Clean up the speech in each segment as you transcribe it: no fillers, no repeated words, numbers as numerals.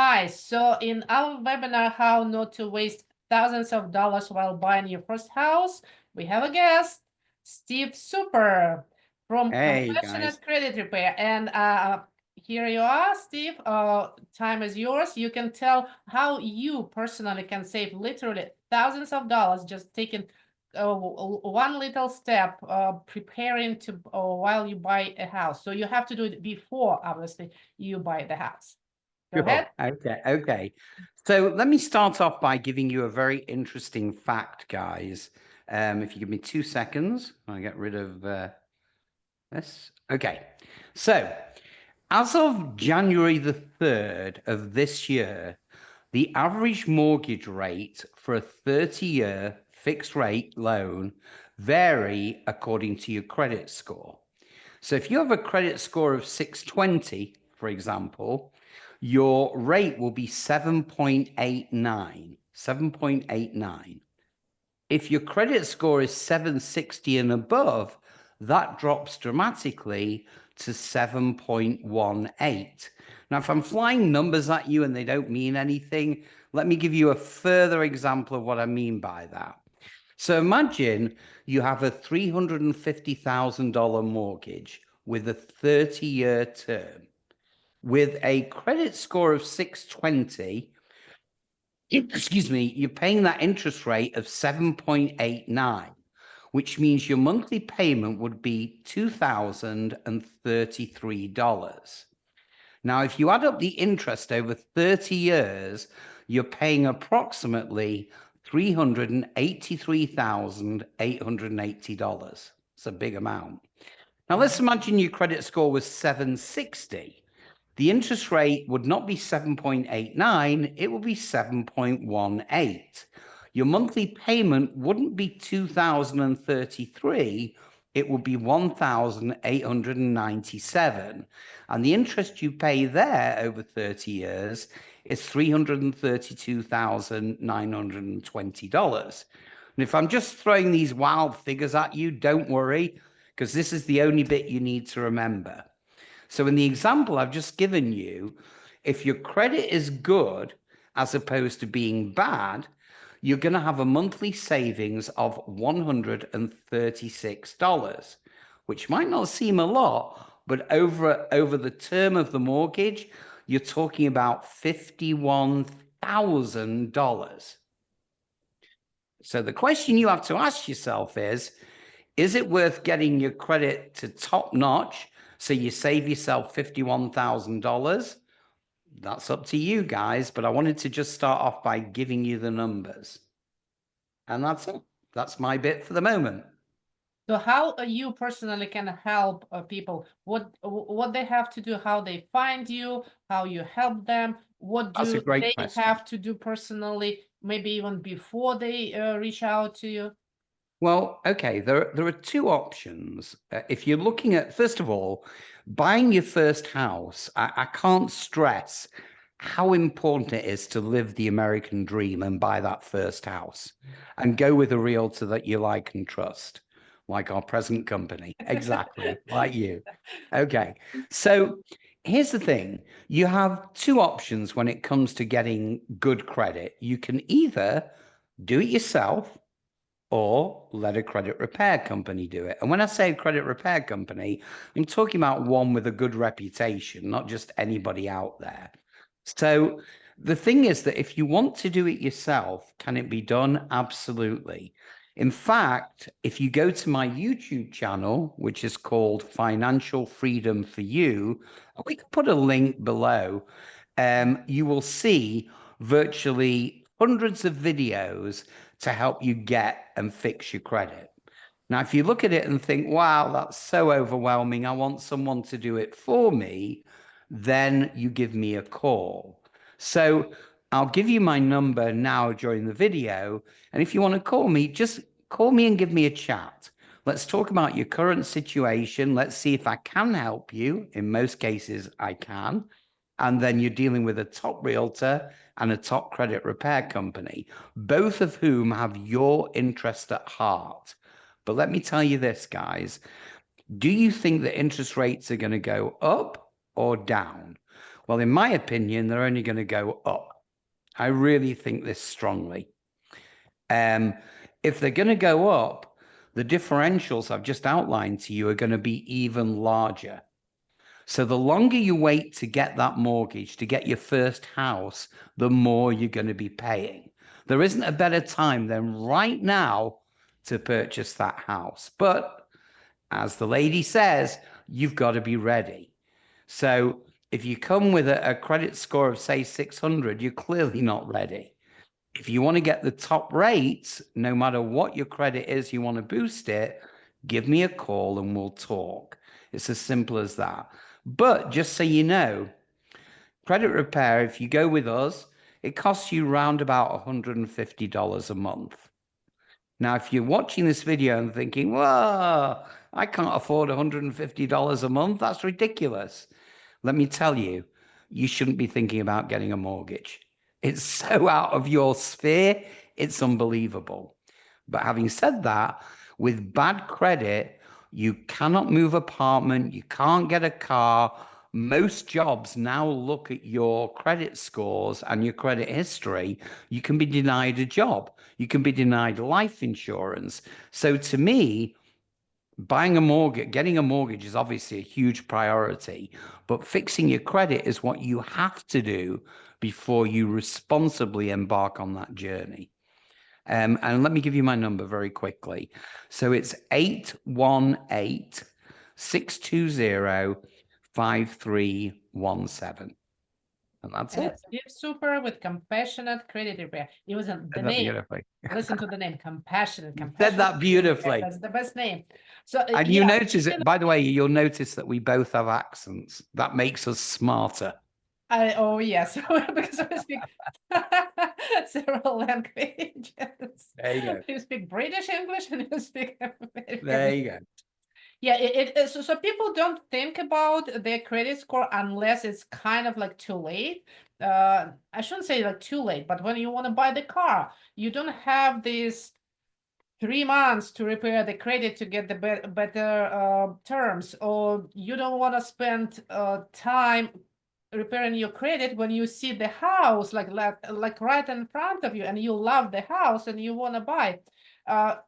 Hi, so in our webinar, How Not to Waste Thousands of Dollars While Buying Your First House, we have a guest, Steve Super from Hey guys. Compassionate Credit Repair. And here you are, Steve. Time is yours. You can tell how you personally can save literally thousands of dollars just taking one little step preparing to while you buy a house. So you have to do it before, obviously, you buy the house. Go ahead. Okay. So let me start off by giving you a very interesting fact, guys. If you give me 2 seconds, I'll get rid of this. Okay. So as of January the 3rd of this year, the average mortgage rate for a 30-year fixed rate loan vary according to your credit score. So if you have a credit score of 620, for example, your rate will be 7.89. 7.89. If your credit score is 760 and above, that drops dramatically to 7.18. Now, if I'm flying numbers at you and they don't mean anything, let me give you a further example of what I mean by that. So imagine you have a $350,000 mortgage with a 30-year term. With a credit score of 620, excuse me, you're paying that interest rate of 7.89, which means your monthly payment would be $2,033. Now, if you add up the interest over 30 years, you're paying approximately $383,880. It's a big amount. Now, let's imagine your credit score was 760. The interest rate would not be 7.89, it would be 7.18. Your monthly payment wouldn't be 2,033, it would be 1,897. And the interest you pay there over 30 years is $332,920. And if I'm just throwing these wild figures at you, don't worry, because this is the only bit you need to remember. So in the example I've just given you, if your credit is good as opposed to being bad, you're going to have a monthly savings of $136, which might not seem a lot, but over the term of the mortgage, you're talking about $51,000. So the question you have to ask yourself is it worth getting your credit to top notch so you save yourself $51,000? That's up to you guys, but I wanted to just start off by giving you the numbers. And that's it. That's my bit for the moment. So how you personally can help people? What they have to do, how they find you, how you help them, what That's a do great they question. have to do personally, maybe even before they reach out to you? Well, okay, there are two options. If you're looking at, first of all, buying your first house, I can't stress how important it is to live the American dream and buy that first house and go with a realtor that you like and trust, like our present company. Exactly, like you. Okay, so here's the thing. You have two options when it comes to getting good credit. You can either do it yourself or let a credit repair company do it. And when I say credit repair company, I'm talking about one with a good reputation, not just anybody out there. So the thing is that if you want to do it yourself, can it be done? Absolutely. In fact, if you go to my YouTube channel, which is called Financial Freedom for You, we can put a link below. You will see virtually hundreds of videos to help you get and fix your credit. Now, if you look at it and think, wow, that's so overwhelming, I want someone to do it for me, then you give me a call. So I'll give you my number now during the video. And if you want to call me, just call me and give me a chat. Let's talk about your current situation. Let's see if I can help you. In most cases, I can. And then you're dealing with a top realtor and a top credit repair company, both of whom have your interest at heart. But let me tell you this, guys. Do you think that interest rates are going to go up or down? Well, in my opinion, they're only going to go up. I really think this strongly. If they're going to go up, the differentials I've just outlined to you are going to be even larger. So the longer you wait to get that mortgage, to get your first house, the more you're going to be paying. There isn't a better time than right now to purchase that house. But as the lady says, you've got to be ready. So if you come with a credit score of, say, 600, you're clearly not ready. If you want to get the top rates, no matter what your credit is, you want to boost it, give me a call and we'll talk. It's as simple as that. But just so you know, credit repair, if you go with us, it costs you round about $150 a month. Now, if you're watching this video and thinking, well, I can't afford $150 a month, that's ridiculous. Let me tell you, you shouldn't be thinking about getting a mortgage. It's so out of your sphere, it's unbelievable. But having said that, with bad credit, you cannot move apartment, you can't get a car. Most jobs now look at your credit scores and your credit history. You can be denied a job, you can be denied life insurance. So to me, buying a mortgage, getting a mortgage is obviously a huge priority, but fixing your credit is what you have to do before you responsibly embark on that journey. And let me give you my number very quickly. So it's 818-620-5317. And that's And it. it's Steve Super with Compassionate Credit Repair. It was the Said that name. beautifully. Listen to the name, Compassionate, You said Compassionate that Credit Repair. beautifully. That's the best name. So And you yes, notice it, by the way, you'll notice that we both have accents. That makes us smarter. oh yes, because I speak several languages. There you go. You speak British English and you speak American. There you go. Yeah, so people don't think about their credit score unless it's kind of like too late. I shouldn't say like too late, but when you want to buy the car, you don't have this 3 months to repair the credit to get the better terms, or you don't want to spend time repairing your credit when you see the house like right in front of you and you love the house and you want to buy.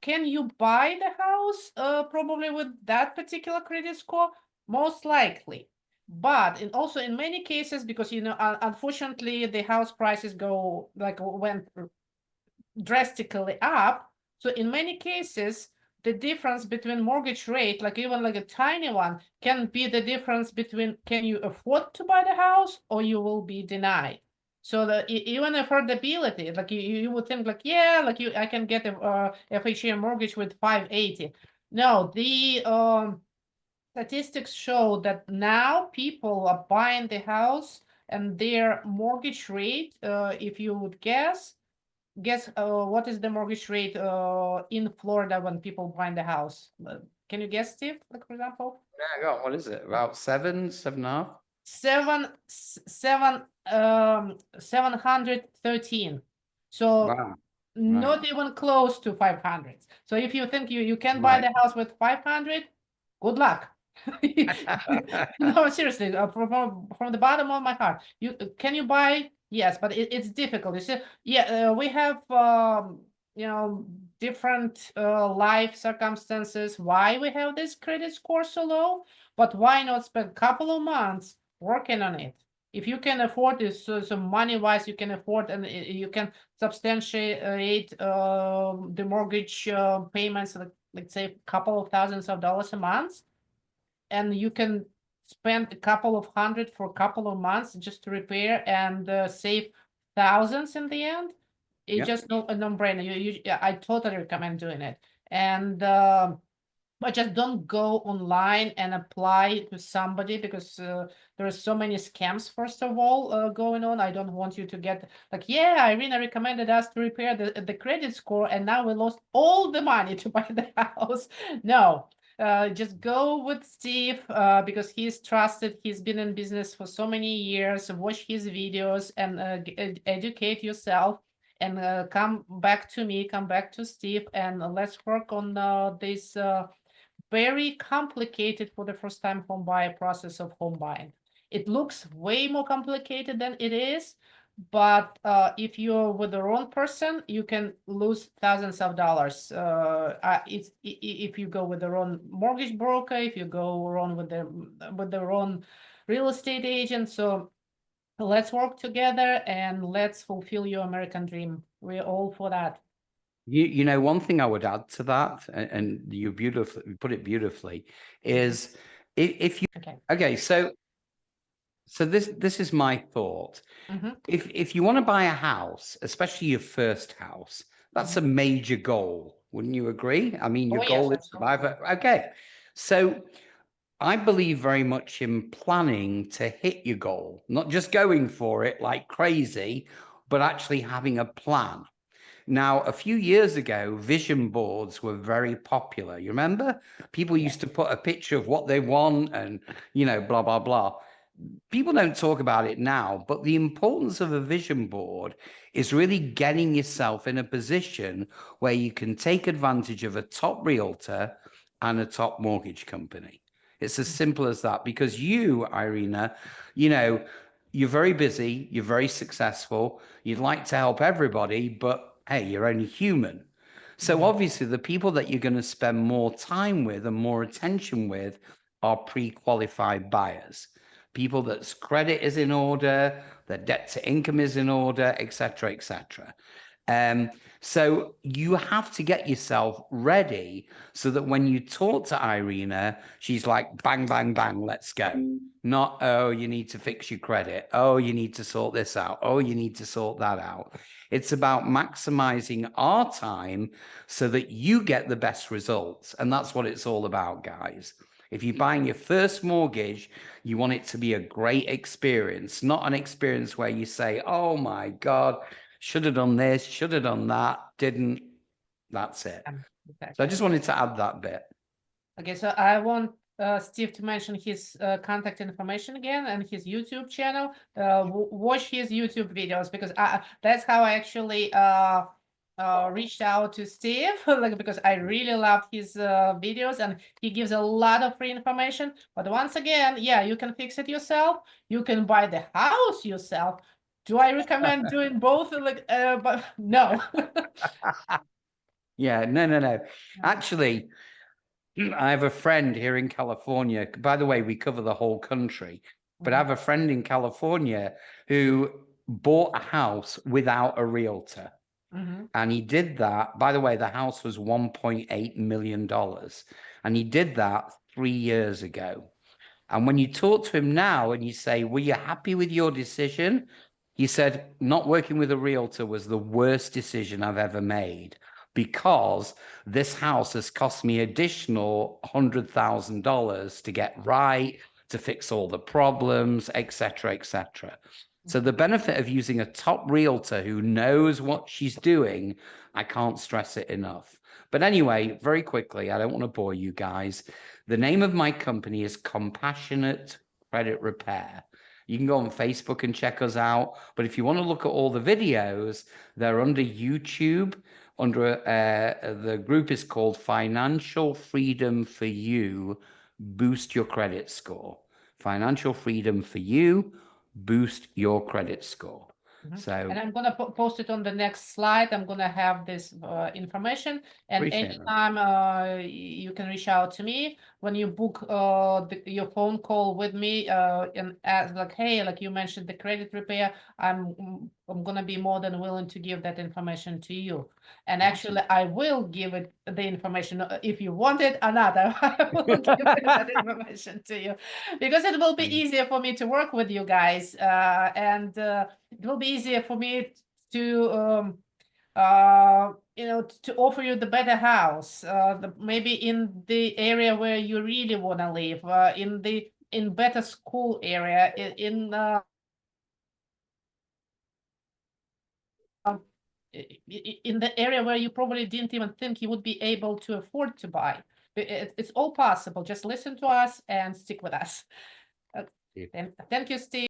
Can you buy the house probably with that particular credit score? Most likely. But also in many cases, because unfortunately the house prices went drastically up. So in many cases, the difference between mortgage rate, like even like a tiny one, can be the difference between can you afford to buy the house or you will be denied. So even affordability, like you would think like, yeah, like I can get a FHA mortgage with 580. No, the statistics show that now people are buying the house and their mortgage rate, if you would guess what is the mortgage rate in Florida when people buy the house? Can you guess, Steve? Like for example, Yeah, go on. What is it? About seven, 7.5? seven 713. So Wow. Right. not even close to 500. So if you think you can buy Right. the house with 500, good luck. No, seriously, from the bottom of my heart, can you buy? Yes, but it's difficult. You see, yeah, we have different life circumstances. Why we have this credit score so low? But why not spend a couple of months working on it? If you can afford this, so money-wise, you can afford and you can substantiate the mortgage payments, like let's say a couple of thousands of dollars a month, and you can spend a couple of hundred for a couple of months just to repair and save thousands in the end. It's Yeah. just a no-brainer. I totally recommend doing it. And but just don't go online and apply to somebody because there are so many scams, first of all, going on. I don't want you to get like, yeah, Irina recommended us to repair the credit score and now we lost all the money to buy the house. No, just go with Steve because he's trusted. He's been in business for so many years. Watch his videos and educate yourself. And come back to me, come back to Steve, and let's work on this very complicated for the first time home buyer process of home buying. It looks way more complicated than it is, but if you're with the wrong person, you can lose thousands of dollars. If you go with the wrong mortgage broker, if you go wrong with the wrong real estate agent. So let's work together and let's fulfill your American dream. We're all for that. You know, one thing I would add to that, and you put it beautifully, is if you Okay. okay, so this is my thought. Mhm. If you want to buy a house, especially your first house, that's a major goal. Wouldn't you agree? I mean, your Oh, yes, goal is to buy okay. So I believe very much in planning to hit your goal, not just going for it like crazy, but actually having a plan. Now, a few years ago, vision boards were very popular. You remember? People used to put a picture of what they want and, you know, blah, blah, blah. People don't talk about it now, but the importance of a vision board is really getting yourself in a position where you can take advantage of a top realtor and a top mortgage company. It's as simple as that because you, Irina, you know, you're very busy, you're very successful, you'd like to help everybody, but hey, you're only human. So obviously, the people that you're going to spend more time with and more attention with are pre-qualified buyers, people that's credit is in order, their debt to income is in order, etc., etc. So you have to get yourself ready so that when you talk to Irina, she's like, bang, bang, bang, let's go. Not, oh, you need to fix your credit. Oh, you need to sort this out. Oh, you need to sort that out. It's about maximizing our time so that you get the best results. And that's what it's all about, guys. If you're buying your first mortgage, you want it to be a great experience, not an experience where you say, oh my God, should have done this, should have done that, didn't. That's it. So I Exactly. just wanted to add that bit. Okay, so I want Steve to mention his contact information again and his YouTube channel. Watch his YouTube videos because that's how I actually reached out to Steve, like because I really love his videos and he gives a lot of free information. But once again, yeah, you can fix it yourself. You can buy the house yourself. Do I recommend doing both? Like, but no. Yeah, no. Actually, I have a friend here in California. By the way, we cover the whole country, but I have a friend in California who bought a house without a realtor. And he did that. By the way, the house was $1.8 million. And he did that 3 years ago. And when you talk to him now and you say, were you happy with your decision? He said, not working with a realtor was the worst decision I've ever made because this house has cost me additional $100,000 to get right, to fix all the problems, etc., etc. So the benefit of using a top realtor who knows what she's doing, I can't stress it enough. But anyway, very quickly, I don't want to bore you guys. The name of my company is Compassionate Credit Repair. You can go on Facebook and check us out. But if you want to look at all the videos, they're under YouTube. Under the group is called Financial Freedom for You. Boost your credit score. Financial Freedom for You. Boost your credit score. So And I'm gonna post it on the next slide. I'm gonna have this information, and appreciate that. anytime you can reach out to me when you book your phone call with me and ask like, hey, like you mentioned the credit repair, I'm gonna be more than willing to give that information to you. And actually, I will give it the information if you want it or not. I will give that information to you because it will be easier for me to work with you guys and. It will be easier for me to to offer you the better house, maybe in the area where you really want to live, in better school area, in the area where you probably didn't even think you would be able to afford to buy. It's all possible. Just listen to us and stick with us. Thank you, Steve.